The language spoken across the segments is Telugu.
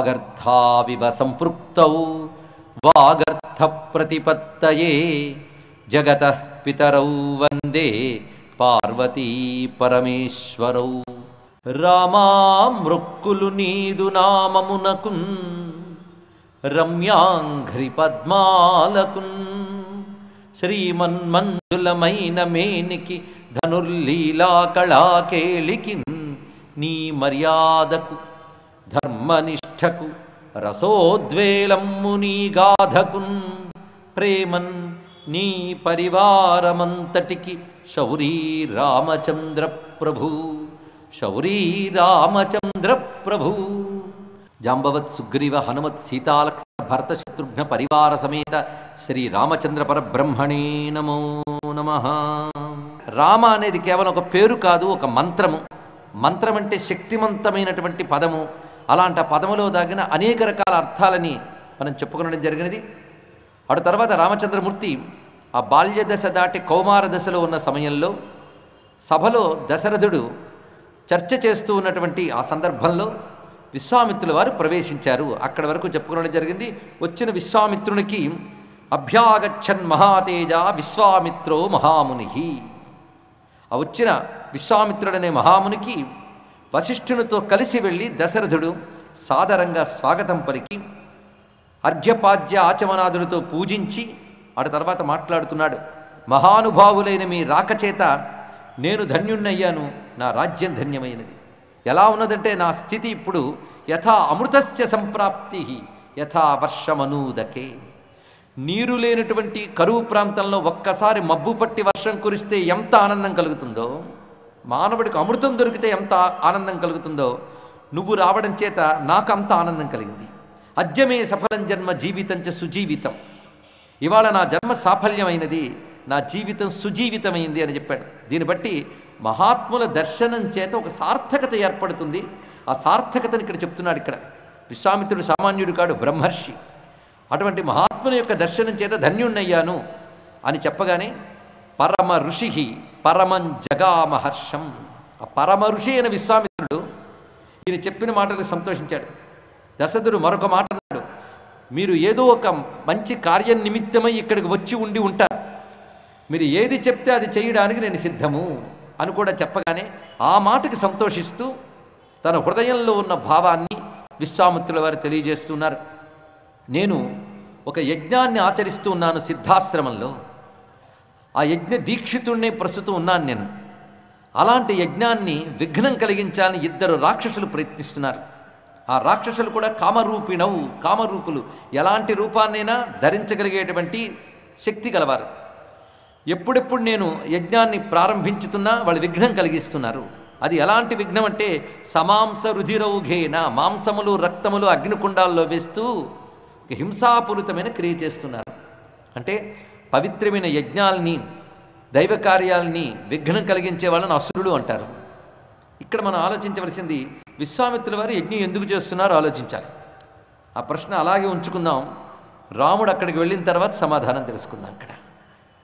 వాగర్థావివ సంపృక్తౌ వాగర్థ ప్రతిపత్తయే జగతః పితరౌ వందే పార్వతీ పరమేశ్వరౌ. రామా మృక్కులు నీదు నామమునకున్ రమ్యాంఘ్రి పద్మాలకున్ శ్రీమన్మంజులమైన మేనికి ధనుర్లీలా కళాకేళికి నీ మర్యాదకు ధర్మనిష్టకు రసోద్వేలమ్ము నీ గాధకున్ ప్రేమన్ నీ పరివారమంతటికి శౌరీ రామచంద్ర ప్రభు శౌరీ రామచంద్ర ప్రభు. జాంబవత్ సుగ్రీవ హనుమత్ సీతాలక్ష్మణ భరత శత్రుఘ్న పరివార సమేత శ్రీ రామచంద్ర పరబ్రహ్మణే నమో నమః. రామ అనేది కేవలం ఒక పేరు కాదు, ఒక మంత్రము. మంత్రం అంటే శక్తివంతమైనటువంటి పదము. అలాంటి పదములో దాగిన అనేక రకాల అర్థాలని మనం చెప్పుకోవడం జరిగినది. అటు తర్వాత రామచంద్రమూర్తి ఆ బాల్య దశ దాటి కౌమార దశలో ఉన్న సమయంలో సభలో దశరథుడు చర్చ చేస్తూ ఉన్నటువంటి ఆ సందర్భంలో విశ్వామిత్రుల వారు ప్రవేశించారు. అక్కడి వరకు చెప్పుకోవడం జరిగింది. వచ్చిన విశ్వామిత్రునికి అభ్యాగచ్చన్ మహాతేజ విశ్వామిత్రో మహాముని. ఆ వచ్చిన విశ్వామిత్రుడనే మహామునికి వశిష్ఠునితో కలిసి వెళ్ళి దశరథుడు సాదరంగా స్వాగతం పలికి అర్ఘ్యపాద్య ఆచమనాదులతో పూజించి ఆ తర్వాత మాట్లాడుతున్నాడు. మహానుభావులైన మీ రాకచేత నేను ధన్యుణ్ణయ్యాను, నా రాజ్యం ధన్యమైనది. ఎలా ఉన్నదంటే నా స్థితి ఇప్పుడు యథా అమృతస్య సంప్రాప్తి యథా వర్షమనూదకే. నీరు లేనటువంటి కరువు ప్రాంతంలో ఒక్కసారి మబ్బు పట్టి వర్షం కురిస్తే ఎంత ఆనందం కలుగుతుందో, మానవుడికి అమృతం దొరికితే ఎంత ఆనందం కలుగుతుందో, నువ్వు రావడం చేత నాకు అంత ఆనందం కలిగింది. అద్యమే సఫలం జన్మ జీవితంచ సుజీవితం. ఇవాళ నా జన్మ సాఫల్యమైనది, నా జీవితం సుజీవితమైంది అని చెప్పాడు. దీన్ని బట్టి మహాత్ముల దర్శనం చేత ఒక సార్థకత ఏర్పడుతుంది. ఆ సార్థకతని ఇక్కడ చెప్తున్నాడు. ఇక్కడ విశ్వామిత్రుడు సామాన్యుడు కాడు, బ్రహ్మర్షి. అటువంటి మహాత్ముల యొక్క దర్శనం చేత ధన్యుణ్ణయ్యాను అని చెప్పగానే పరమ ఋషి పరమం జగామహర్షం. ఆ పరమ ఋషి అయిన విశ్వామిత్రుడు ఈయన చెప్పిన మాటలకు సంతోషించాడు. దశరథుడు మరొక మాట అన్నాడు, మీరు ఏదో ఒక మంచి కార్యం నిమిత్తమై ఇక్కడికి వచ్చి ఉండి ఉంటారు, మీరు ఏది చెప్తే అది చేయడానికి నేను సిద్ధము అని కూడా చెప్పగానే ఆ మాటకి సంతోషిస్తూ తన హృదయంలో ఉన్న భావాన్ని విశ్వామిత్రుల వారు తెలియజేస్తున్నారు. నేను ఒక యజ్ఞాన్ని ఆచరిస్తూ ఉన్నాను సిద్ధాశ్రమంలో. ఆ యజ్ఞ దీక్షితుడినే ప్రస్తుతం ఉన్నాను నేను. అలాంటి యజ్ఞాన్ని విఘ్నం కలిగించాలని ఇద్దరు రాక్షసులు ప్రయత్నిస్తున్నారు. ఆ రాక్షసులు కూడా కామరూపిణవు, కామరూపులు. ఎలాంటి రూపాన్నైనా ధరించగలిగేటువంటి శక్తి గలవారు. ఎప్పుడెప్పుడు నేను యజ్ఞాన్ని ప్రారంభించుతున్నా వాళ్ళు విఘ్నం కలిగిస్తున్నారు. అది ఎలాంటి విఘ్నం అంటే సమాంస రుధిరౌఘేన, మాంసములు రక్తములు అగ్నికుండాల్లో వేస్తూ హింసాపూరితమైన క్రియ చేస్తున్నారు. అంటే పవిత్రమైన యజ్ఞాల్ని దైవ కార్యాలని విఘ్నం కలిగించే వాళ్ళని అసురుడు అంటారు. ఇక్కడ మనం ఆలోచించవలసింది విశ్వామిత్రుల వారు యజ్ఞం ఎందుకు చేస్తున్నారో ఆలోచించాలి. ఆ ప్రశ్న అలాగే ఉంచుకుందాం. రాముడు అక్కడికి వెళ్ళిన తర్వాత సమాధానం తెలుసుకుందాం అక్కడ.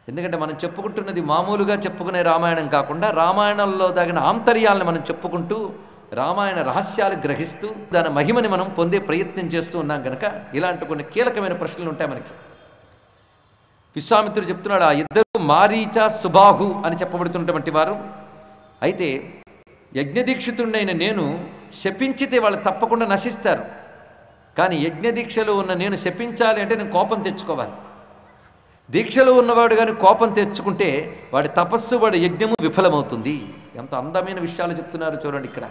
ఎందుకంటే మనం చెప్పుకుంటున్నది మామూలుగా చెప్పుకునే రామాయణం కాకుండా రామాయణంలో తగిన ఆంతర్యాలను మనం చెప్పుకుంటూ రామాయణ రహస్యాలు గ్రహిస్తూ దాని మహిమని మనం పొందే ప్రయత్నం చేస్తూ ఉన్నాం కనుక ఇలాంటి కొన్ని కీలకమైన ప్రశ్నలు ఉంటాయి మనకి. విశ్వామిత్రుడు చెప్తున్నాడు, ఆ ఇద్దరు మారీచ సుబాహు అని చెప్పబడుతున్నటువంటి వారు. అయితే యజ్ఞదీక్షితుడైన నేను శపించితే వాళ్ళు తప్పకుండా నశిస్తారు. కానీ యజ్ఞదీక్షలో ఉన్న నేను శపించాలి అంటే నేను కోపం తెచ్చుకోవాలి. దీక్షలో ఉన్నవాడు కానీ కోపం తెచ్చుకుంటే వాడి తపస్సు, వాడి యజ్ఞము విఫలమవుతుంది. ఎంత అందమైన విషయాలు చెప్తున్నారు చూడండి ఇక్కడ.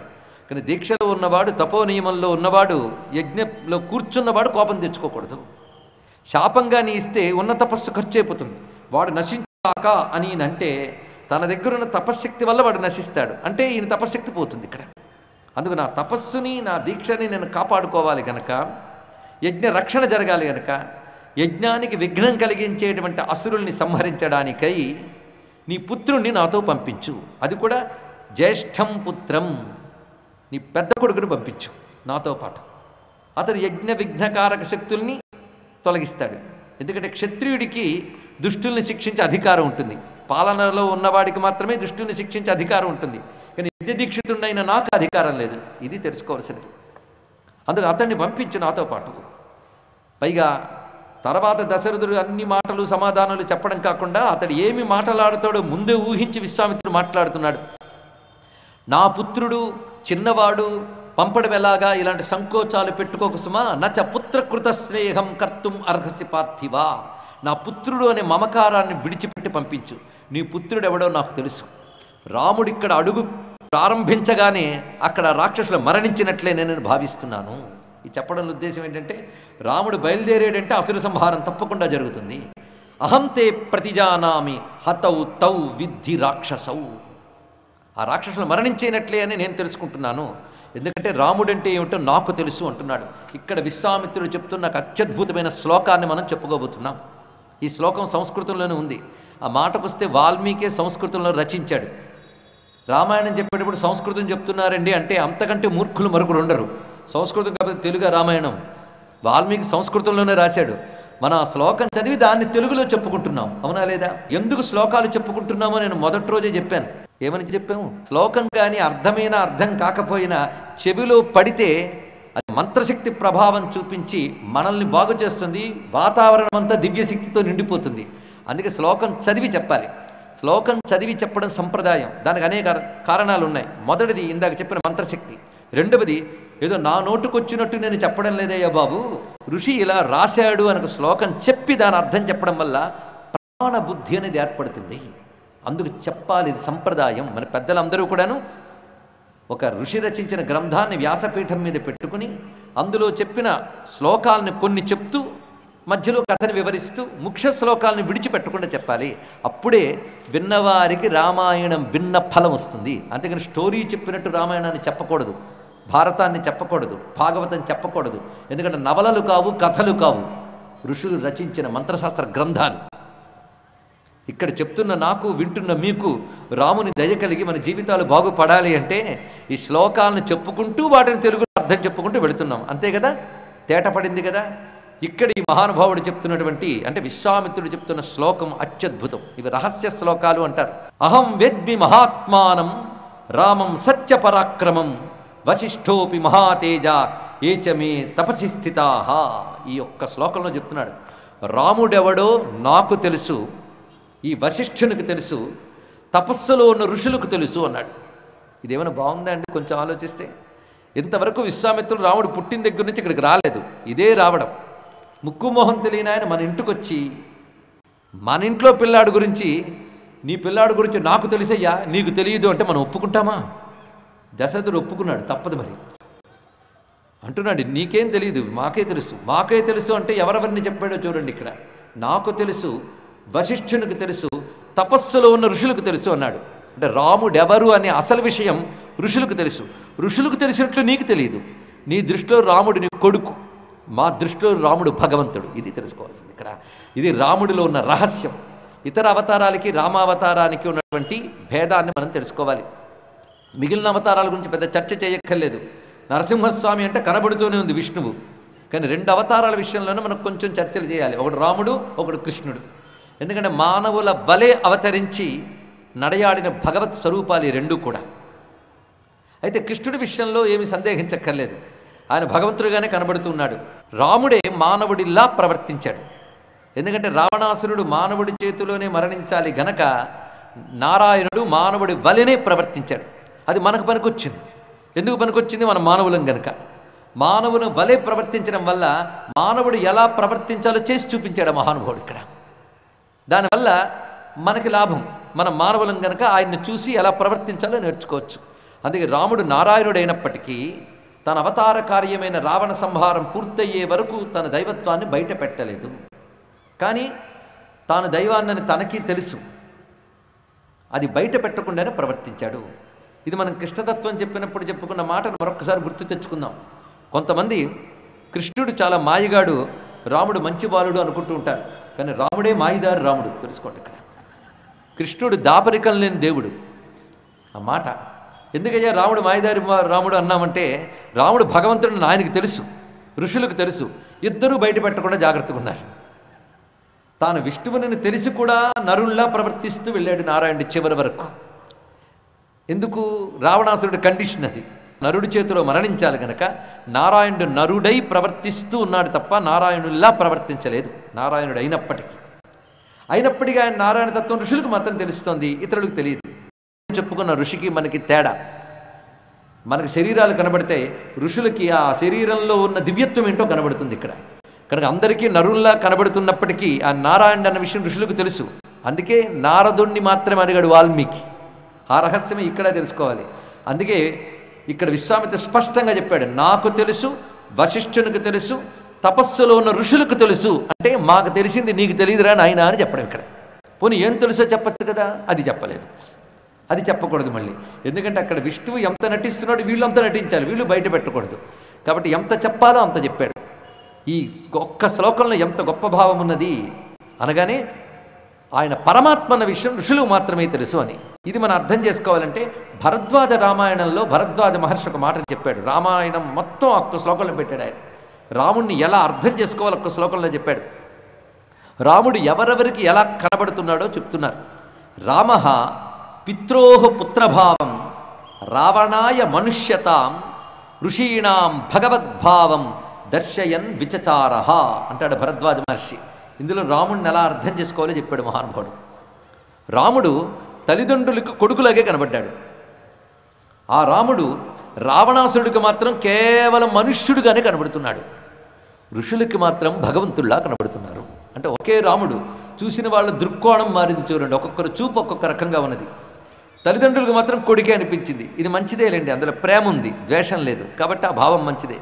కానీ దీక్షలో ఉన్నవాడు, తపో నియమంలో ఉన్నవాడు, యజ్ఞంలో కూర్చున్నవాడు కోపం తెచ్చుకోకూడదు. శాపంగా నీ ఇస్తే ఉన్న తపస్సు ఖర్చు అయిపోతుంది. వాడు నశించాక అని అంటే తన దగ్గర ఉన్న తపశ్శక్తి వల్ల వాడు నశిస్తాడు. అంటే ఈయన తపశ్శక్తి పోతుంది ఇక్కడ. అందుకు నా తపస్సుని, నా దీక్షని నేను కాపాడుకోవాలి కనుక, యజ్ఞ రక్షణ జరగాలి కనుక, యజ్ఞానికి విఘ్నం కలిగించేటువంటి అసురుల్ని సంహరించడానికై నీ పుత్రుణ్ణి నాతో పంపించు. అది కూడా జ్యేష్ఠం పుత్రం, నీ పెద్ద కొడుకుని పంపించు నాతో పాటు. అతను యజ్ఞ విఘ్నకారక శక్తుల్ని తొలగిస్తాడు. ఎందుకంటే క్షత్రియుడికి దుష్టుల్ని శిక్షించే అధికారం ఉంటుంది. పాలనలో ఉన్నవాడికి మాత్రమే దుష్టుల్ని శిక్షించే అధికారం ఉంటుంది. కానీ యజ్ఞదీక్షితుడైన నాకు అధికారం లేదు. ఇది తెలుసుకోవాల్సినది. అందుకు అతన్ని పంపించు నాతో పాటు. పైగా తర్వాత దశరథుడు అన్ని మాటలు సమాధానాలు చెప్పడం కాకుండా అతడు ఏమి మాట్లాడుతాడో ముందే ఊహించి విశ్వామిత్రుడు మాట్లాడుతున్నాడు. నా పుత్రుడు చిన్నవాడు పంపడం ఎలాగా, ఇలాంటి సంకోచాలు పెట్టుకోకు సుమా. నచ పుత్రకృత స్నేహం కర్తుం అర్హసి పార్థివా. నా పుత్రుడు అనే మమకారాన్ని విడిచిపెట్టి పంపించు. నీ పుత్రుడు ఎవడో నాకు తెలుసు. రాముడు ఇక్కడ అడుగు ప్రారంభించగానే అక్కడ రాక్షసులు మరణించినట్లే నేను భావిస్తున్నాను. ఈ చెప్పడం ఉద్దేశం ఏంటంటే, రాముడు బయలుదేరాడంటే అసుర సంహారం తప్పకుండా జరుగుతుంది. అహంతే ప్రతిజానామి హతౌ తౌ విద్ధి రాక్షసౌ. ఆ రాక్షసులు మరణించేనట్లే అని నేను తెలుసుకుంటున్నాను. ఎందుకంటే రాముడంటే ఏమిటో నాకు తెలుసు అంటున్నాడు. ఇక్కడ విశ్వామిత్రుడు చెప్తున్న ఒక అత్యద్భుతమైన శ్లోకాన్ని మనం చెప్పుకోబోతున్నాం. ఈ శ్లోకం సంస్కృతంలోనే ఉంది. ఆ మాటకొస్తే వాల్మీకే సంస్కృతంలో రచించాడు. రామాయణం చెప్పేటప్పుడు సంస్కృతం చెప్తున్నారండి అంటే అంతకంటే మూర్ఖులు మరొకరు ఉండరు. సంస్కృతం కాకపోతే తెలుగు రామాయణం. వాల్మీకి సంస్కృతంలోనే రాశాడు. మన ఆ శ్లోకం చదివి దాన్ని తెలుగులో చెప్పుకుంటున్నాం, అవునా లేదా? ఎందుకు శ్లోకాలు చెప్పుకుంటున్నామో నేను మొదటి రోజే చెప్పాను. ఏమని చెప్పాము? శ్లోకం కానీ అర్థమైనా అర్థం కాకపోయినా చెవిలో పడితే అది మంత్రశక్తి ప్రభావం చూపించి మనల్ని బాగు చేస్తుంది. వాతావరణం అంతా దివ్యశక్తితో నిండిపోతుంది. అందుకే శ్లోకం చదివి చెప్పాలి. శ్లోకం చదివి చెప్పడం సంప్రదాయం. దానికి అనేక కారణాలు ఉన్నాయి. మొదటిది ఇందాక చెప్పిన మంత్రశక్తి. రెండవది ఏదో నా నోటుకొచ్చినట్టు నేను చెప్పడం లేదయ్యా బాబు, ఋషి ఇలా రాశాడు అనకు శ్లోకం చెప్పి దాని అర్థం చెప్పడం వల్ల ప్రాణ బుద్ధి అనేది ఏర్పడుతుంది. అందుకు చెప్పాలి, ఇది సంప్రదాయం. మన పెద్దలందరూ కూడాను ఒక ఋషి రచించిన గ్రంథాన్ని వ్యాసపీఠం మీద పెట్టుకుని అందులో చెప్పిన శ్లోకాలను కొన్ని చెప్తూ మధ్యలో కథను వివరిస్తూ ముఖ్య శ్లోకాలను విడిచిపెట్టకుండా చెప్పాలి. అప్పుడే విన్నవారికి రామాయణం విన్న ఫలం వస్తుంది. అంతేగాని స్టోరీ చెప్పినట్టు రామాయణాన్ని చెప్పకూడదు, భారతాన్ని చెప్పకూడదు, భాగవతం చెప్పకూడదు. ఎందుకంటే నవలలు కావు, కథలు కావు, ఋషులు రచించిన మంత్రశాస్త్ర గ్రంథాలు. ఇక్కడ చెప్తున్న నాకు, వింటున్న మీకు రాముని దయ కలిగి మన జీవితాలు బాగుపడాలి అంటే ఈ శ్లోకాలను చెప్పుకుంటూ వాటిని తెలుగులో అర్థం చెప్పుకుంటూ వెళుతున్నాం. అంతే కదా? తేట పడింది కదా? ఇక్కడ ఈ మహానుభావుడు చెప్తున్నటువంటి అంటే విశ్వామిత్రుడు చెప్తున్న శ్లోకం అత్యద్భుతం. ఇవి రహస్య శ్లోకాలు అంటారు. అహం వేద్మి మహాత్మానం రామం సత్య పరాక్రమం వశిష్ఠోపి మహాతేజ ఏచమే తపసి స్థితాః. ఈ ఒక్క శ్లోకంలో చెప్తున్నాడు, రాముడెవడో నాకు తెలుసు, ఈ వశిష్ఠునికి తెలుసు, తపస్సులో ఉన్న ఋషులకు తెలుసు అన్నాడు. ఇదేమైనా బాగుందా అండి? కొంచెం ఆలోచిస్తే ఇంతవరకు విశ్వామిత్రుడు రాముడు పుట్టిన దగ్గర నుంచి ఇక్కడికి రాలేదు. ఇదే రావడం. ముక్కు మొహం తెలియని ఆయన మన ఇంటికి వచ్చి మన ఇంట్లో పిల్లాడు గురించి, నీ పిల్లాడు గురించి నాకు తెలిసయ్యా నీకు తెలియదు అంటే మనం ఒప్పుకుంటామా? దశరథుడు ఒప్పుకున్నాడు, తప్పదు మరి. అంటున్నాడు నీకేం తెలియదు, మాకే తెలుసు. మాకే తెలుసు అంటే ఎవరెవరిని చెప్పాడో చూడండి. ఇక్కడ నాకు తెలుసు, వశిష్ఠునికి తెలుసు, తపస్సులో ఉన్న ఋషులకు తెలుసు అన్నాడు. అంటే రాముడెవరు అనే అసలు విషయం ఋషులకు తెలుసు. ఋషులకు తెలిసినట్లు నీకు తెలియదు. నీ దృష్టిలో రాముడు నీ కొడుకు, మా దృష్టిలో రాముడు భగవంతుడు. ఇది తెలుసుకోవాల్సింది ఇక్కడ. ఇది రాముడిలో ఉన్న రహస్యం. ఇతర అవతారాలకి రామావతారానికి ఉన్నటువంటి భేదాన్ని మనం తెలుసుకోవాలి. మిగిలిన అవతారాల గురించి పెద్ద చర్చ చేయక్కర్లేదు. నరసింహస్వామి అంటే కనబడుతూనే ఉంది విష్ణువు. కానీ రెండు అవతారాల విషయంలోనే మనకు కొంచెం చర్చలు చేయాలి. ఒకడు రాముడు, ఒకడు కృష్ణుడు. ఎందుకంటే మానవుల వలె అవతరించి నడయాడిన భగవత్ స్వరూపాలు ఈ రెండూ కూడా. అయితే కృష్ణుడి విషయంలో ఏమి సందేహించక్కర్లేదు, ఆయన భగవంతుడిగానే కనబడుతున్నాడు. రాముడే మానవుడిలా ప్రవర్తించాడు. ఎందుకంటే రావణాసురుడు మానవుడి చేతిలోనే మరణించాలి గనక నారాయణుడు మానవుడి వలెనే ప్రవర్తించాడు. అది మనకు పనికొచ్చింది. ఎందుకు పనికొచ్చింది? మనం మానవులం గనక. మానవుని వలె ప్రవర్తించడం వల్ల మానవుడు ఎలా ప్రవర్తించాలో చేసి చూపించాడు మహానుభావుడు ఇక్కడ. దానివల్ల మనకి లాభం. మనం మానవులం గనక ఆయన్ని చూసి ఎలా ప్రవర్తించాలో నేర్చుకోవచ్చు. అందుకే రాముడు నారాయణుడు అయినప్పటికీ తన అవతార కార్యమైన రావణ సంహారం పూర్తయ్యే వరకు తన దైవత్వాన్ని బయట పెట్టలేదు. కానీ తాను దైవాన్నని తనకి తెలుసు, అది బయట పెట్టకుండానే ప్రవర్తించాడు. ఇది మనం కృష్ణతత్వం చెప్పినప్పుడు చెప్పుకున్న మాటను మరొకసారి గుర్తు తెచ్చుకుందాం. కొంతమంది కృష్ణుడు చాలా మాయగాడు, రాముడు మంచి బాలుడు అనుకుంటూ ఉంటారు. కానీ రాముడే మాయిదారు రాముడు. తెలుసుకోండి ఇక్కడ. కృష్ణుడు దాపరికం లేని దేవుడు. ఆ మాట ఎందుకయ్యా రాముడు మాయిదారి రాముడు అన్నామంటే, రాముడు భగవంతుడిని ఆయనకి తెలుసు, ఋషులకు తెలుసు. ఇద్దరూ బయట పెట్టకుండా జాగ్రత్తగా ఉన్నారు. తాను విష్ణువుని తెలిసి కూడా నరుల్లా ప్రవర్తిస్తూ వెళ్ళాడు నారాయణుడి చివరి వరకు. ఎందుకు? రావణాసురుడి కండిషన్ అది. నరుడి చేతిలో మరణించాలి గనక నారాయణుడు నరుడై ప్రవర్తిస్తూ ఉన్నాడు తప్ప నారాయణుల్లా ప్రవర్తించలేదు. నారాయణుడు అయినప్పటికీ ఆయన నారాయణ తత్వం ఋషులకు మాత్రం తెలుస్తోంది, ఇతరులకు తెలియదు. చెప్పుకున్న ఋషికి మనకి తేడా, మనకి శరీరాలు కనబడితే ఋషులకి ఆ శరీరంలో ఉన్న దివ్యత్వం ఏంటో కనబడుతుంది ఇక్కడ. కనుక అందరికీ నరుల్లా కనబడుతున్నప్పటికీ ఆ నారాయణుడు అన్న విషయం ఋషులకు తెలుసు. అందుకే నారదుణ్ణి మాత్రమే అడిగాడు వాల్మీకి. ఆ రహస్యమే ఇక్కడ తెలుసుకోవాలి. అందుకే ఇక్కడ విశ్వామిత్రుడు స్పష్టంగా చెప్పాడు, నాకు తెలుసు, వశిష్ఠునికి తెలుసు, తపస్సులో ఉన్న ఋషులకు తెలుసు. అంటే మాకు తెలిసింది నీకు తెలియదురా నాయనా అని చెప్పడం ఇక్కడ. పోనీ ఏం తెలుసో చెప్పచ్చు కదా, అది చెప్పలేదు, అది చెప్పకూడదు మళ్ళీ. ఎందుకంటే అక్కడ విష్ణువు ఎంత నటిస్తున్నాడు వీళ్ళు అంత నటించాలి, వీళ్ళు బయట పెట్టకూడదు. కాబట్టి ఎంత చెప్పాలో అంత చెప్పాడు. ఈ ఒక్క శ్లోకంలో ఎంత గొప్ప భావం ఉన్నది అనగానే ఆయన పరమాత్మ అన్న విషయం ఋషులకు మాత్రమే తెలుసు అని. ఇది మనం అర్థం చేసుకోవాలంటే భరద్వాజ రామాయణంలో భరద్వాజ మహర్షి ఒక మాటను చెప్పాడు. రామాయణం మొత్తం ఒక్క శ్లోకంలో పెట్టాడు ఆయన. రాముణ్ణి ఎలా అర్థం చేసుకోవాలి ఒక్క శ్లోకంలో చెప్పాడు. రాముడు ఎవరెవరికి ఎలా కనబడుతున్నాడో చెప్తున్నారు. రామ పిత్రోహ పుత్రభావం రావణాయ మనుష్యతాం ఋషీణాం భగవద్భావం దర్శయన్ విచచార అంటాడు భరద్వాజ మహర్షి. ఇందులో రాముడిని ఎలా అర్థం చేసుకోవాలో చెప్పాడు మహానుభావుడు. రాముడు తల్లిదండ్రులకు కొడుకులాగే కనబడ్డాడు. ఆ రాముడు రావణాసురుడికి మాత్రం కేవలం మనుష్యుడిగానే కనబడుతున్నాడు. ఋషులకి మాత్రం భగవంతుల్లా కనబడుతున్నారు. అంటే ఒకే రాముడు, చూసిన వాళ్ళ దృక్కోణం మారింది చూడండి. ఒక్కొక్కరు చూపు ఒక్కొక్క రకంగా ఉన్నది. తల్లిదండ్రులకు మాత్రం కొడుకే అనిపించింది. ఇది మంచిదేలేండి, అందులో ప్రేమ ఉంది, ద్వేషం లేదు, కాబట్టి ఆ భావం మంచిదే.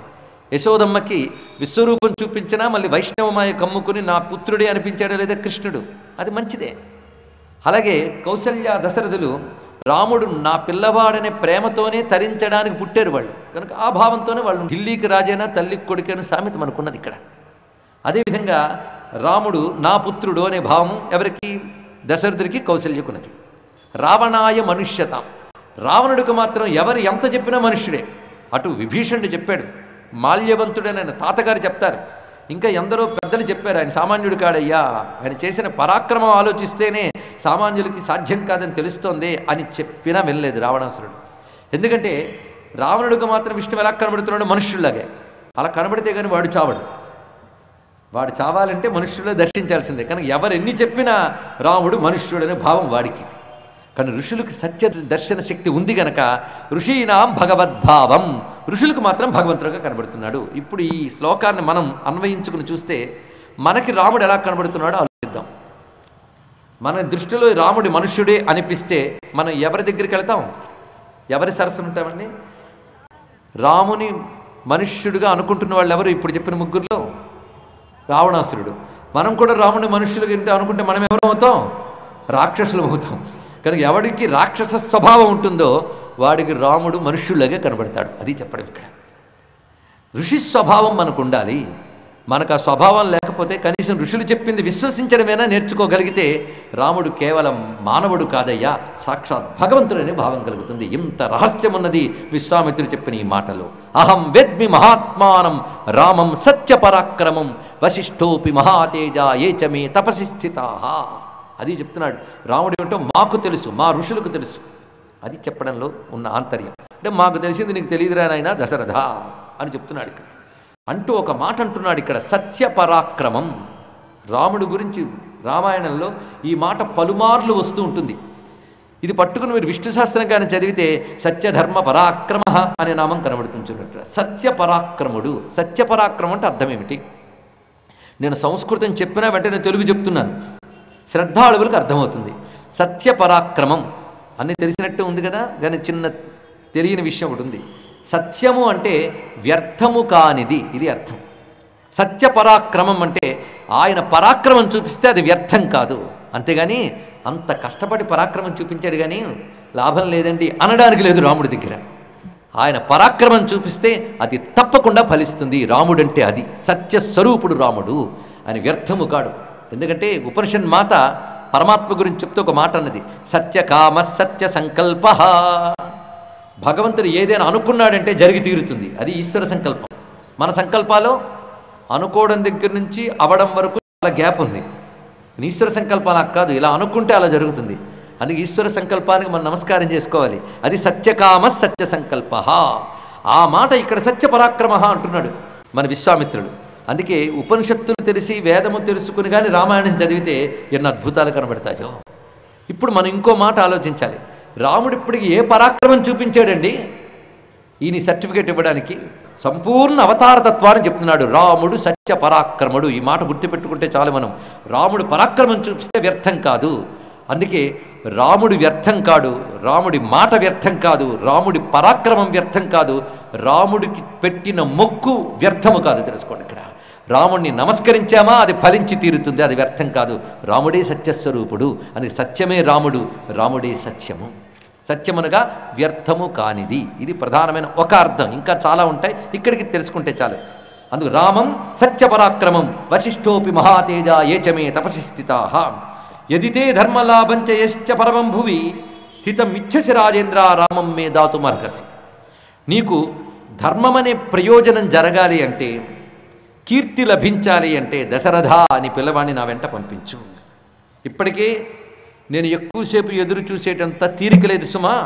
యశోదమ్మకి విశ్వరూపం చూపించినా మళ్ళీ వైష్ణవమాయ కమ్ముకుని నా పుత్రుడే అనిపించాడే లేదా కృష్ణుడు, అది మంచిదే. అలాగే కౌసల్య దశరథులు రాముడు నా పిల్లవాడనే ప్రేమతోనే తరించడానికి పుట్టారు వాళ్ళు, కనుక ఆ భావంతోనే వాళ్ళు ఢిల్లీకి రాజైనా తల్లికి కొడుకైనా సామెత మనకున్నది ఇక్కడ. అదేవిధంగా రాముడు నా పుత్రుడు అనే భావం ఎవరికి? దశరథుడికి కౌసల్యకున్నది. రావణాయ మనుష్యత, రావణుడికి మాత్రం ఎవరు ఎంత చెప్పినా మనుష్యుడే. అటు విభీషణుడు చెప్పాడు, మాల్యవంతుడని ఆయన తాతగారు చెప్తారు, ఇంకా ఎందరో పెద్దలు చెప్పారు ఆయన సామాన్యుడు కాడయ్యా, ఆయన చేసిన పరాక్రమం ఆలోచిస్తేనే సామాన్యులకి సాధ్యం కాదని తెలుస్తోంది అని చెప్పినా వెళ్ళలేదు రావణాసురుడు. ఎందుకంటే రావణుడికి మాత్రం విష్ణువు ఎలా కనబడుతున్నాడు? మనుష్యులాగే. అలా కనబడితే కానీ వాడు చావడు. వాడు చావాలంటే మనుష్యుల్లో దర్శించాల్సిందే. కనుక ఎవరు ఎన్ని చెప్పినా రాముడు మనుష్యుడనే భావం వాడికి. కానీ ఋషులకు సత్య దర్శన శక్తి ఉంది గనక ఋషీనాం భగవద్భావం, ఋషులకు మాత్రం భగవంతుడిగా కనబడుతున్నాడు. ఇప్పుడు ఈ శ్లోకాన్ని మనం అన్వయించుకుని చూస్తే మనకి రాముడు ఎలా కనబడుతున్నాడో ఆలోచిద్దాం. మన దృష్టిలో రాముడి మనుష్యుడే అనిపిస్తే మనం ఎవరి దగ్గరికి వెళ్తాం? ఎవరి సరసన ఉంటామండి? రాముని మనుష్యుడిగా అనుకుంటున్న వాళ్ళు ఎవరు? ఇప్పుడు చెప్పిన ముగ్గురులో రావణాసురుడు. మనం కూడా రాముని మనుష్యులుగా అనుకుంటే మనం ఎవరు అవుతాం? రాక్షసులు అవుతాం. కనుక ఎవడికి రాక్షస స్వభావం ఉంటుందో వాడికి రాముడు మనుష్యులాగే కనబడతాడు. అది చెప్పడం ఇక్కడ. ఋషి స్వభావం మనకు ఉండాలి. మనకు ఆ స్వభావం లేకపోతే కనీసం ఋషులు చెప్పింది విశ్వసించడమేనా నేర్చుకోగలిగితే రాముడు కేవలం మానవుడు కాదయ్యా, సాక్షాత్ భగవంతుడనే భావం కలుగుతుంది. ఇంత రహస్యం ఉన్నది విశ్వామిత్రుడు చెప్పిన ఈ మాటలో. అహం వేద్మి మహాత్మానం రామం సత్యపరాక్రమం వశిష్ఠోపి మహాతేజ ఏచమే తపసి స్థితాః. అది చెప్తున్నాడు. రాముడు ఏమిటో మాకు తెలుసు, మా ఋషులకు తెలుసు. అది చెప్పడంలో ఉన్న ఆంతర్యం. అంటే మాకు తెలిసింది నీకు తెలియదురా నాయనా దశరథ అని చెప్తున్నాడు ఇక్కడ. అంటూ ఒక మాట అంటున్నాడు ఇక్కడ, సత్యపరాక్రమం. రాముడు గురించి రామాయణంలో ఈ మాట పలుమార్లు వస్తూ ఉంటుంది. ఇది పట్టుకుని మీరు విష్ణు సహస్రం కానీ చదివితే సత్యధర్మ పరాక్రమ అనే నామం కనబడుతుంది చూడండి. సత్యపరాక్రముడు. సత్యపరాక్రమం అంటే అర్థం ఏమిటి? నేను సంస్కృతం చెప్పినా వెంటనే తెలుగు చెప్తున్నాను, శ్రద్ధాళువులకు అర్థమవుతుంది. సత్యపరాక్రమం అన్నీ తెలిసినట్టు ఉంది కదా, కానీ చిన్న తెలియని విషయం ఒకటి ఉంది. సత్యము అంటే వ్యర్థము కానిది, ఇది అర్థం. సత్యపరాక్రమం అంటే ఆయన పరాక్రమం చూపిస్తే అది వ్యర్థం కాదు. అంతేగాని అంత కష్టపడి పరాక్రమం చూపించాడు కానీ లాభం లేదండి అనడానికి లేదు రాముడి దగ్గర. ఆయన పరాక్రమం చూపిస్తే అది తప్పకుండా ఫలిస్తుంది. రాముడంటే అది సత్యస్వరూపుడు రాముడు, ఆయన వ్యర్థము కాడు. ఎందుకంటే ఉపనిషన్ మాత పరమాత్మ గురించి చెప్తూ ఒక మాట అన్నది, సత్యకామ సత్య సంకల్ప. భగవంతుడు ఏదైనా అనుకున్నాడంటే జరిగి తీరుతుంది, అది ఈశ్వర సంకల్పం. మన సంకల్పాలు అనుకోవడం దగ్గర నుంచి అవడం వరకు చాలా గ్యాప్ ఉంది. ఈశ్వర సంకల్పం అలా కాదు, ఇలా అనుకుంటే అలా జరుగుతుంది. అందుకే ఈశ్వర సంకల్పానికి మనం నమస్కారం చేసుకోవాలి. అది సత్యకామ సత్య సంకల్ప. ఆ మాట ఇక్కడ సత్య పరాక్రమ అంటున్నాడు మన విశ్వామిత్రుడు. అందుకే ఉపనిషత్తులు తెలిసి వేదము తెలుసుకుని కానీ రామాయణం చదివితే ఎన్ని అద్భుతాలు కనబడతాయో. ఇప్పుడు మనం ఇంకో మాట ఆలోచించాలి. రాముడు ఇప్పటికి ఏ పరాక్రమం చూపించాడండి ఈయన సర్టిఫికేట్ ఇవ్వడానికి? సంపూర్ణ అవతారతత్వాన్ని చెప్తున్నాడు. రాముడు సత్య పరాక్రముడు. ఈ మాట గుర్తుపెట్టుకుంటే చాలు మనం. రాముడు పరాక్రమం చూపిస్తే వ్యర్థం కాదు. అందుకే రాముడు వ్యర్థం కాడు, రాముడి మాట వ్యర్థం కాదు, రాముడి పరాక్రమం వ్యర్థం కాదు, రాముడికి పెట్టిన మొక్కు వ్యర్థము కాదు. తెలుసుకోండి, ఇక్కడ రాముడిని నమస్కరించామా అది ఫలించి తీరుతుంది, అది వ్యర్థం కాదు. రాముడే సత్యస్వరూపుడు. అందుకే సత్యమే రాముడు, రాముడే సత్యము. సత్యమునగా వ్యర్థము కానిది. ఇది ప్రధానమైన ఒక అర్థం. ఇంకా చాలా ఉంటాయి, ఇక్కడికి తెలుసుకుంటే చాలు. అందుకు రామం సత్యపరాక్రమం వశిష్ఠోపి మహాతేజ ఏచమే తపసి స్థితాః యదితే ధర్మలాభంచ యశ్చ పరమం భువి స్థితం ఇచ్చసి రాజేంద్ర రామం మే దాతుమర్హసి. నీకు ధర్మమనే ప్రయోజనం జరగాలి అంటే, కీర్తి లభించాలి అంటే దశరథ అని పిల్లవాడిని నా వెంట పంపించు. ఇప్పటికే నేను ఎక్కువసేపు ఎదురు చూసేటంత తీరిక లేదు సుమా,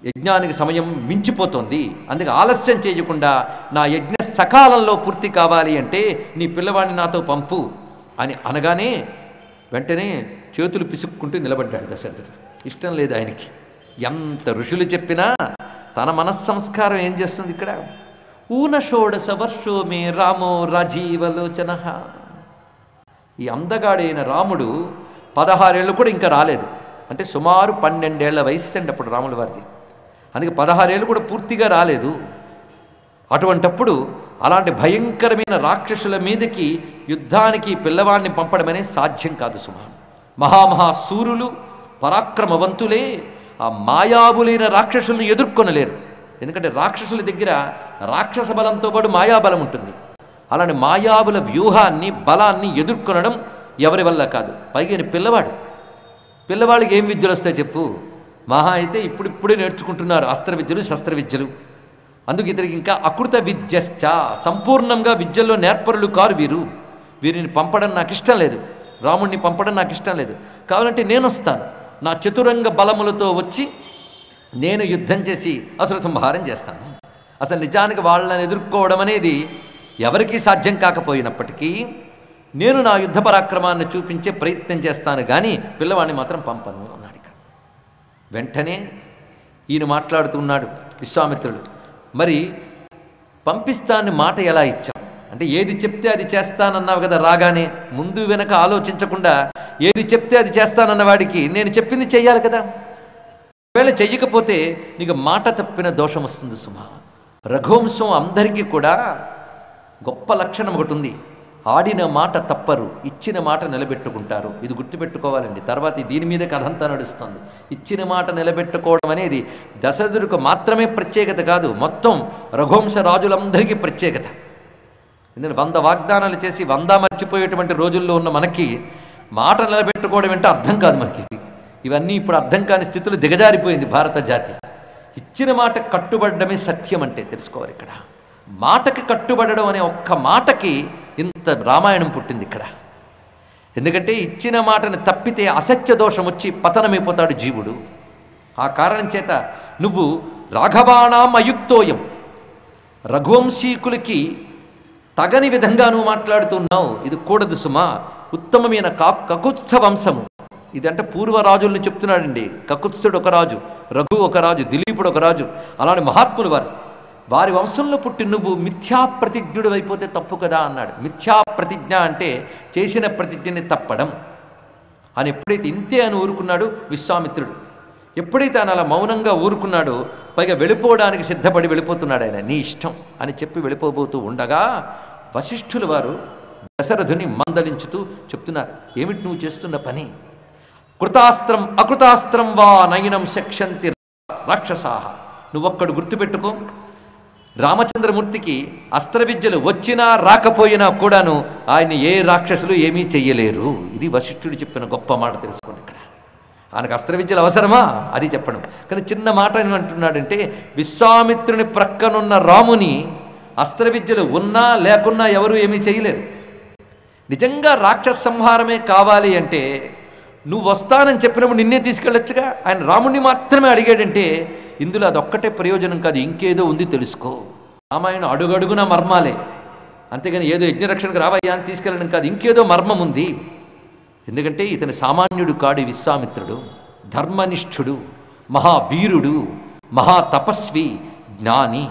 యజ్ఞానికి సమయం మించిపోతుంది. అందుకే ఆలస్యం చేయకుండా నా యజ్ఞ సకాలంలో పూర్తి కావాలి అంటే నీ పిల్లవాడిని నాతో పంపు అని అనగానే వెంటనే చేతులు పిసుక్కుంటూ నిలబడ్డాడు దశరథుడు. ఇష్టం లేదు ఆయనకి. ఎంత ఋషులు చెప్పినా తన మనస్సంస్కారం ఏం చేస్తుంది ఇక్కడ? ఊన షోడశ వర్షో మే రామో రాజీవలోచన. ఈ అందగాడైన రాముడు 16 ఏళ్ళు కూడా ఇంకా రాలేదు. అంటే సుమారు 12 ఏళ్ల వయస్సు అండి అప్పుడు రాముల వారిది. అందుకే 16 ఏళ్ళు కూడా పూర్తిగా రాలేదు. అటువంటప్పుడు అలాంటి భయంకరమైన రాక్షసుల మీదకి యుద్ధానికి పిల్లవాడిని పంపడం అనేది సాధ్యం కాదు సుమా. మహామహాసూరులు పరాక్రమవంతులే ఆ మాయాబులైన రాక్షసులను ఎదుర్కొనలేరు. ఎందుకంటే రాక్షసుల దగ్గర రాక్షస బలంతో పాటు మాయాబలం ఉంటుంది. అలాంటి మాయాబుల వ్యూహాన్ని బలాన్ని ఎదుర్కొనడం ఎవరి వల్ల కాదు. పైగా పిల్లవాళ్ళకి ఏం విద్యలు వస్తాయి చెప్పు? మహా అయితే ఇప్పుడిప్పుడే నేర్చుకుంటున్నారు అస్త్ర విద్యలు శస్త్ర విద్యలు. అందుకు ఇతనికి ఇంకా అకృత విద్యశ్చ, సంపూర్ణంగా విద్యల్లో నేర్పరులు కారు వీరిని పంపడం నాకు ఇష్టం లేదు, రాముడిని పంపడం నాకు ఇష్టం లేదు. కావాలంటే నేను వస్తాను, నా చతురంగ బలములతో వచ్చి నేను యుద్ధం చేసి అసుర సంహారం చేస్తాను. అసలు నిజానికి వాళ్ళని ఎదుర్కోవడం అనేది ఎవరికీ సాధ్యం కాకపోయినప్పటికీ నేను నా యుద్ధ పరాక్రమాన్ని చూపించే ప్రయత్నం చేస్తాను, కానీ పిల్లవాడిని మాత్రం పంపను అన్నాడు. ఇక్కడ వెంటనే ఈయన మాట్లాడుతున్నాడు విశ్వామిత్రుడు. మరి పంపిస్తాన్ని మాట ఎలా ఇచ్చాం అంటే, ఏది చెప్తే అది చేస్తానన్నావు కదా రాగానే, ముందు వెనక ఆలోచించకుండా ఏది చెప్తే అది చేస్తానన్న వాడికి నేను చెప్పింది చెయ్యాలి కదా. ఒకవేళ చెయ్యకపోతే నీకు మాట తప్పిన దోషం వస్తుంది సుమా. రఘువంశం అందరికీ కూడా గొప్ప లక్షణం ఒకటి ఉంది. ఆడిన మాట తప్పరు, ఇచ్చిన మాట నిలబెట్టుకుంటారు. ఇది గుర్తుపెట్టుకోవాలండి. తర్వాత దీని మీద కథ అంతా నడుస్తుంది. ఇచ్చిన మాట నిలబెట్టుకోవడం అనేది దశరథుడికి మాత్రమే ప్రత్యేకత కాదు, మొత్తం రఘువంశ రాజులందరికీ ప్రత్యేకత. ఎందుకంటే 100 వాగ్దానాలు చేసి 100 మర్చిపోయేటువంటి రోజుల్లో ఉన్న మనకి మాట నిలబెట్టుకోవడం అంటే అర్థం కాదు మనకి. ఇవన్నీ ఇప్పుడు అర్థం కాని స్థితిలో దిగజారిపోయింది భారత జాతి. ఇచ్చిన మాట కట్టుబడమే సత్యం అంటే తెలుసుకోవాలి. ఇక్కడ మాటకి కట్టుబడడం అనే ఒక్క మాటకి ఇంత రామాయణం పుట్టింది ఇక్కడ. ఎందుకంటే ఇచ్చిన మాటని తప్పితే అసత్య దోషం వచ్చి పతనమైపోతాడు జీవుడు. ఆ కారణం చేత నువ్వు రాఘవాణాం అయుక్తోయం, రఘువంశీకులకి తగని విధంగా నువ్వు మాట్లాడుతున్నావు. ఇది కూడదు సుమా. ఉత్తమమైన కకుత్స్థ వంశము ఇదంటే పూర్వరాజుల్ని చెప్తున్నాడండి. కకుత్స్థుడు ఒక రాజు, రఘు ఒక రాజు, దిలీపుడు ఒక రాజు, అలాంటి మహాత్ములు వారి వంశంలో పుట్టి నువ్వు మిథ్యాప్రతిజ్ఞుడు అయిపోతే తప్పు కదా అన్నాడు. మిథ్యాప్రతిజ్ఞ అంటే చేసిన ప్రతిజ్ఞని తప్పడం అని. ఎప్పుడైతే ఇంతే అని ఊరుకున్నాడు విశ్వామిత్రుడు, ఎప్పుడైతే ఆయన అలా మౌనంగా ఊరుకున్నాడో, పైగా వెళ్ళిపోవడానికి సిద్ధపడి వెళ్ళిపోతున్నాడు ఆయన. నీ ఇష్టం అని చెప్పి వెళ్ళిపోబోతూ ఉండగా వశిష్ఠుల వారు దశరథుని మందలించుతూ చెప్తున్నారు, ఏమిటి నువ్వు చేస్తున్న పని? కృతాస్త్రం అకృతాస్త్రం వా నయనం శక్షంతి రాక్షసాహ. నువ్వొక్కడు గుర్తుపెట్టుకో, రామచంద్రమూర్తికి అస్త్ర విద్యలు వచ్చినా రాకపోయినా కూడాను ఆయన ఏ రాక్షసులు ఏమీ చెయ్యలేరు. ఇది వశిష్ఠుడు చెప్పిన గొప్ప మాట. తెలుసుకోండి, ఇక్కడ ఆయనకు అస్త్ర విద్యలు అవసరమా అది చెప్పడం. కానీ చిన్న మాట ఏమంటున్నాడంటే, విశ్వామిత్రుని ప్రక్కనున్న రాముని అస్త్ర విద్యలు ఉన్నా లేకున్నా ఎవరు ఏమీ చేయలేరు. నిజంగా రాక్షస సంహారమే కావాలి అంటే నువ్వు వస్తానని చెప్పినప్పుడు నిన్నే తీసుకెళ్ళొచ్చుగా. ఆయన రాముడిని మాత్రమే అడిగాడంటే ఇందులో అదొక్కటే ప్రయోజనం కాదు, ఇంకేదో ఉంది తెలుసుకో. రామాయణం అడుగడుగున మర్మాలే, అంతేగాని ఏదో యజ్ఞరక్షణకు రావయ్యా అని తీసుకెళ్ళడం కాదు, ఇంకేదో మర్మం ఉంది. ఎందుకంటే ఇతని సామాన్యుడు కాడు విశ్వామిత్రుడు, ధర్మనిష్ఠుడు, మహావీరుడు, మహాతపస్వి, జ్ఞాని.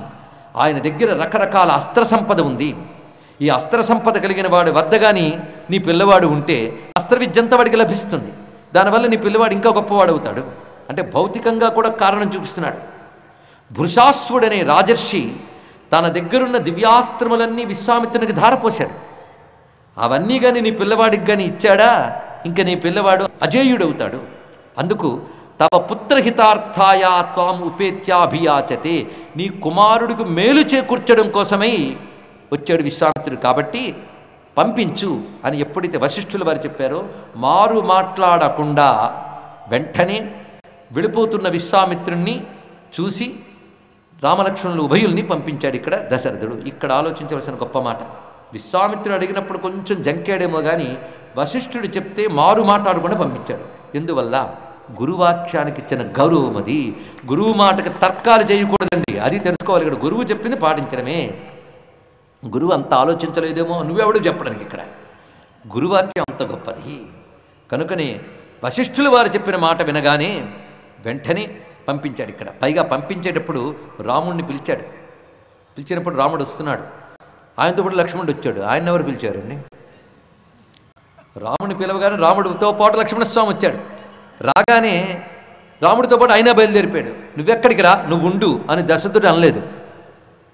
ఆయన దగ్గర రకరకాల అస్త్ర సంపద ఉంది. ఈ అస్త్ర సంపద కలిగిన వాడి వద్ద కానీ నీ పిల్లవాడు ఉంటే అస్త్ర విద్యంతా వాడికి లభిస్తుంది. దానివల్ల నీ పిల్లవాడు ఇంకా గొప్పవాడు అవుతాడు. అంటే భౌతికంగా కూడా కారణం చూపిస్తున్నాడు. భృషాశ్వుడనే రాజర్షి తన దగ్గరున్న దివ్యాస్త్రములన్నీ విశ్వామిత్రునికి ధారపోశాడు. అవన్నీ కానీ నీ పిల్లవాడికి కానీ ఇచ్చాడా, ఇంకా నీ పిల్లవాడు అజేయుడవుతాడు. అందుకు తవ పుత్రహితార్థాయ త్వాం ఉపేత్యాభియాచతే, నీ కుమారుడికి మేలు చేకూర్చడం కోసమై వచ్చాడు విశ్వామిత్రుడు, కాబట్టి పంపించు అని ఎప్పుడైతే వశిష్ఠులు వారు చెప్పారో మారు మాట్లాడకుండా వెంటనే వెళ్ళిపోతున్న విశ్వామిత్రుణ్ణి చూసి రామలక్ష్మణులు ఉభయుల్ని పంపించాడు ఇక్కడ దశరథుడు. ఇక్కడ ఆలోచించవలసిన గొప్ప మాట, విశ్వామిత్రుడు అడిగినప్పుడు కొంచెం జంకాడేమో కానీ వశిష్ఠుడు చెప్తే మారు మాట్లాడకుండా పంపించాడు. ఎందువల్ల? గురువాక్యానికి ఇచ్చిన గౌరవం అది. గురువు మాటకి తర్కాలు చేయకూడదండి, అది తెలుసుకోవాలి. ఇక్కడ గురువు చెప్పింది పాటించడమే. గురువు అంత ఆలోచించలేదేమో, నువ్వెవడు చెప్పడానికి. ఇక్కడ గురువాక్యం అంత గొప్పది. కనుకనే వశిష్ఠులు వారు చెప్పిన మాట వినగానే వెంటనే పంపించాడు. ఇక్కడ పైగా పంపించేటప్పుడు రాముడిని పిలిచాడు. పిలిచినప్పుడు రాముడు వస్తున్నాడు, ఆయనతో పాటు లక్ష్మణుడు వచ్చాడు. ఆయన ఎవరు పిలిచారండి? రాముడిని పిలవగానే రాముడితో పాటు లక్ష్మణస్వామి వచ్చాడు. రాగానే రాముడితో పాటు ఆయన బయలుదేరిపాడు. నువ్వెక్కడికి రా, నువ్వు ఉండు అని దశరథుడు అనలేదు.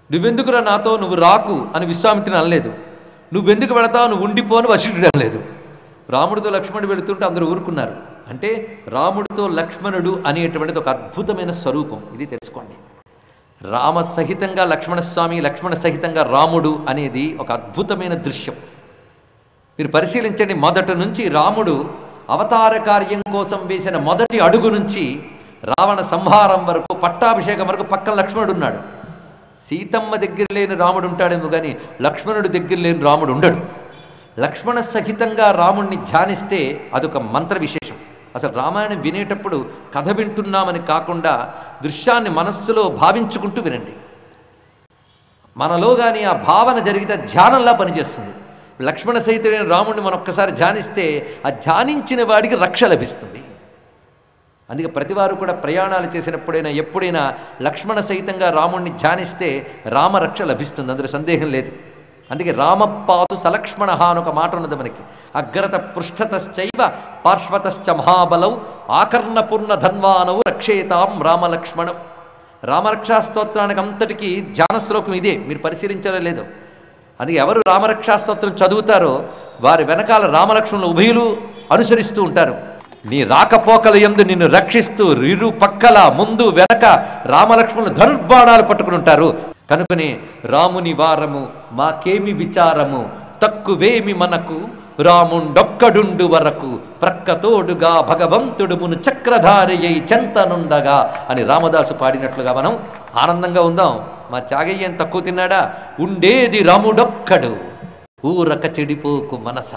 నువ్వెందుకురా నాతో, నువ్వు రాకు అని విశ్వామిత్రుని అనలేదు. నువ్వెందుకు వెళతావు, నువ్వు ఉండిపో అని వశిష్ఠుడు అనలేదు. రాముడితో లక్ష్మణుడు వెళుతుంటే అందరూ ఊరుకున్నారు. అంటే రాముడితో లక్ష్మణుడు అనేటువంటిది ఒక అద్భుతమైన స్వరూపం. ఇది తెలుసుకోండి. రామ సహితంగా లక్ష్మణస్వామి, లక్ష్మణ సహితంగా రాముడు అనేది ఒక అద్భుతమైన దృశ్యం. మీరు పరిశీలించండి, మొదటి నుంచి రాముడు అవతార కార్యం కోసం వేసిన మొదటి అడుగు నుంచి రావణ సంహారం వరకు, పట్టాభిషేకం వరకు పక్కన లక్ష్మణుడు ఉన్నాడు. సీతమ్మ దగ్గర లేని రాముడు ఉంటాడేమో కానీ లక్ష్మణుడి దగ్గర లేని రాముడు ఉండడు. లక్ష్మణ సహితంగా రాముణ్ణి ధ్యానిస్తే అదొక మంత్ర విశేషం. అసలు రామాయణం వినేటప్పుడు కథ వింటున్నామని కాకుండా దృశ్యాన్ని మనస్సులో భావించుకుంటూ వినండి. మనలో కానీ ఆ భావన జరిగితే ధ్యానంలా పనిచేస్తుంది. లక్ష్మణ సహితుడైన రాముడిని మనం ఒక్కసారి ధ్యానిస్తే ఆ ధ్యానించిన వాడికి రక్ష లభిస్తుంది. అందుకే ప్రతివారు కూడా ప్రయాణాలు చేసినప్పుడైనా ఎప్పుడైనా లక్ష్మణ సహితంగా రాముడిని ధ్యానిస్తే రామరక్ష లభిస్తుంది, అందులో సందేహం లేదు. అందుకే రామపాతు సలక్ష్మణ అని ఒక మాట ఉన్నది మనకి. అగ్రత పృష్ఠతశ్చైవ పార్శ్వతశ్చ మహాబలౌ ఆకర్ణపూర్ణ ధన్వానవు రక్షేతాం రామలక్ష్మణం. రామరక్షా స్తోత్రానికి అంతటికీ ధ్యాన శ్లోకం ఇదే, మీరు పరిశీలించలే లేదు. అందుకే ఎవరు రామరక్షా స్తోత్రం చదువుతారో వారి వెనకాల రామలక్ష్మణులు ఉభయులు అనుసరిస్తూ ఉంటారు. నీ రాకపోకల యందు నిన్ను రక్షిస్తూ ఇరు పక్కల ముందు వెనక రామలక్ష్మణులు ధనుర్బాణాలు పట్టుకుని ఉంటారు. కనుకనే రాముని వారము మాకేమి విచారము, తక్కువేమి మనకు రాముండొక్కడుండు వరకు ప్రక్కతోడుగా భగవంతుడు మును చక్రధారయ్యై చెంతనుండగా అని రామదాసు పాడినట్లుగా మనం ఆనందంగా ఉందాం. మా త్యాగయ్య ఏం తక్కువ తిన్నాడా? ఉండేది రాముడొక్కడు ఊరక చెడిపోకు మనస,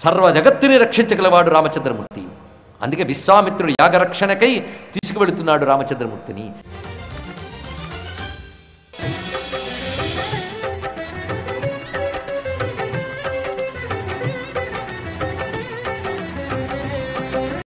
సర్వ జగత్తుని రక్షించగలవాడు రామచంద్రమూర్తి. అందుకే విశ్వామిత్రుడు యాగరక్షణకై తీసుకువెళుతున్నాడు రామచంద్రమూర్తిని.